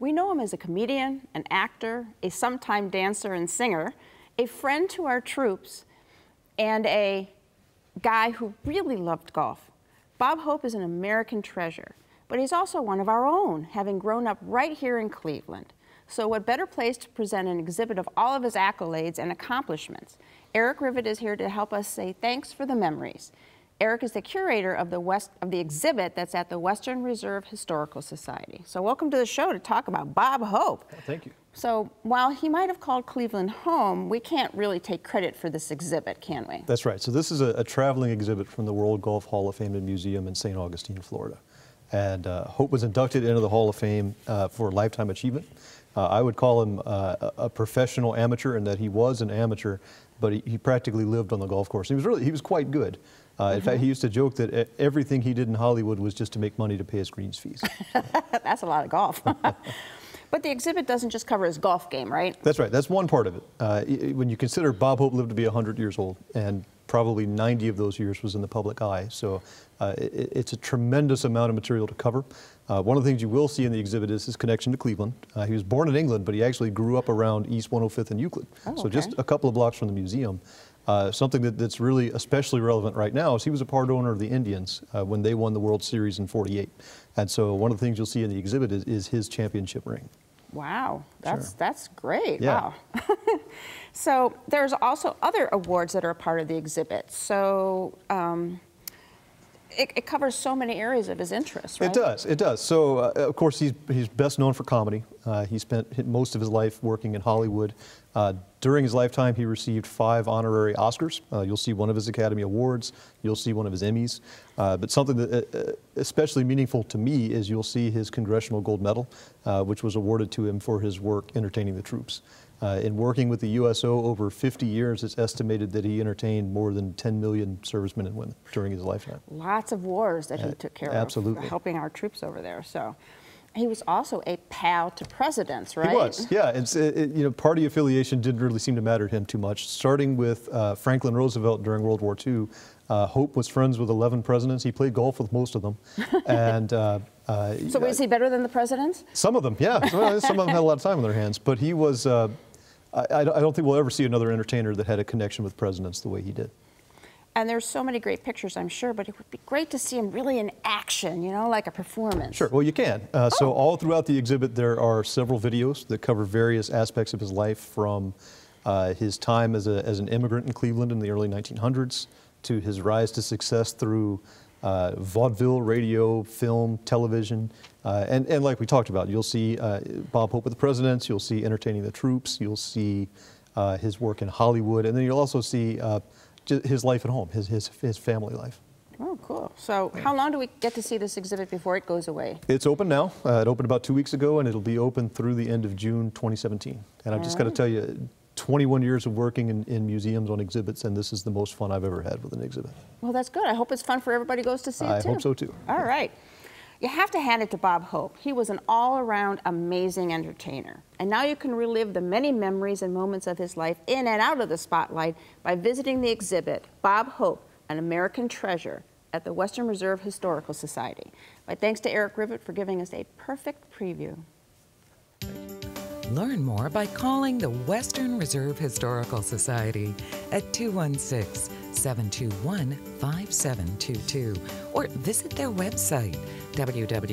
We know him as a comedian, an actor, a sometime dancer and singer, a friend to our troops, and a guy who really loved golf. Bob Hope is an American treasure, but he's also one of our own, having grown up right here in Cleveland. So what better place to present an exhibit of all of his accolades and accomplishments? Eric Rivett is here to help us say thanks for the memories. Eric is the curator of the exhibit that's at the Western Reserve Historical Society. So welcome to the show to talk about Bob Hope. Well, thank you. So while he might have called Cleveland home, we can't really take credit for this exhibit, can we? That's right. So this is a traveling exhibit from the World Golf Hall of Fame and Museum in St. Augustine, Florida. And Hope was inducted into the Hall of Fame for lifetime achievement. I would call him a professional amateur in that he was an amateur, but he practically lived on the golf course. He was quite good. In fact, he used to joke that everything he did in Hollywood was just to make money to pay his greens fees. That's a lot of golf. But the exhibit doesn't just cover his golf game, right? That's right. That's one part of it. When you consider Bob Hope lived to be 100 years old, and probably 90 of those years was in the public eye. So it's a tremendous amount of material to cover. One of the things you will see in the exhibit is his connection to Cleveland. He was born in England, but he actually grew up around East 105th and Euclid. Oh, so just a couple of blocks from the museum. Something that's really especially relevant right now is he was a part owner of the Indians when they won the World Series in '48. And so one of the things you'll see in the exhibit is his championship ring. Wow, that's Sure. that's great. Yeah. Wow. So there's also other awards that are a part of the exhibit. So it covers so many areas of his interest, right? It does. So of course he's best known for comedy. He spent most of his life working in Hollywood. During his lifetime, he received 5 honorary Oscars. You'll see one of his Academy Awards. You'll see one of his Emmys. But something that especially meaningful to me is you'll see his Congressional Gold Medal, which was awarded to him for his work entertaining the troops. In working with the USO over 50 years, it's estimated that he entertained more than 10 million servicemen and women during his lifetime. Lots of wars that he took care Absolutely. of, helping our troops over there. So he was also a pal to presidents, right? He was, yeah. Party affiliation didn't really seem to matter to him too much. Starting with Franklin Roosevelt during World War II, Hope was friends with 11 presidents. He played golf with most of them. And so was he better than the presidents? Some of them, yeah. Some of them had a lot of time on their hands. But he was, I don't think we'll ever see another entertainer that had a connection with presidents the way he did. And there's so many great pictures, I'm sure, but it would be great to see him really in action, you know, like a performance. Sure, well, you can. So all throughout the exhibit, there are several videos that cover various aspects of his life, from his time as an immigrant in Cleveland in the early 1900s to his rise to success through vaudeville, radio, film, television. And like we talked about, you'll see Bob Hope with the presidents, you'll see entertaining the troops, you'll see his work in Hollywood, and then you'll also see his life at home, his family life. Oh, cool. So how long do we get to see this exhibit before it goes away? It's open now. It opened about 2 weeks ago, and it'll be open through the end of June 2017. And I've just got to tell you, 21 years of working in museums on exhibits, and this is the most fun I've ever had with an exhibit. Well, that's good. I hope it's fun for everybody who goes to see it, too. I hope so, too. All right. You have to hand it to Bob Hope. He was an all-around amazing entertainer. And now you can relive the many memories and moments of his life in and out of the spotlight by visiting the exhibit, Bob Hope, an American Treasure, at the Western Reserve Historical Society. My thanks to Eric Rivett for giving us a perfect preview. Learn more by calling the Western Reserve Historical Society at 216-721-5722 or visit their website, www.wrhs.org.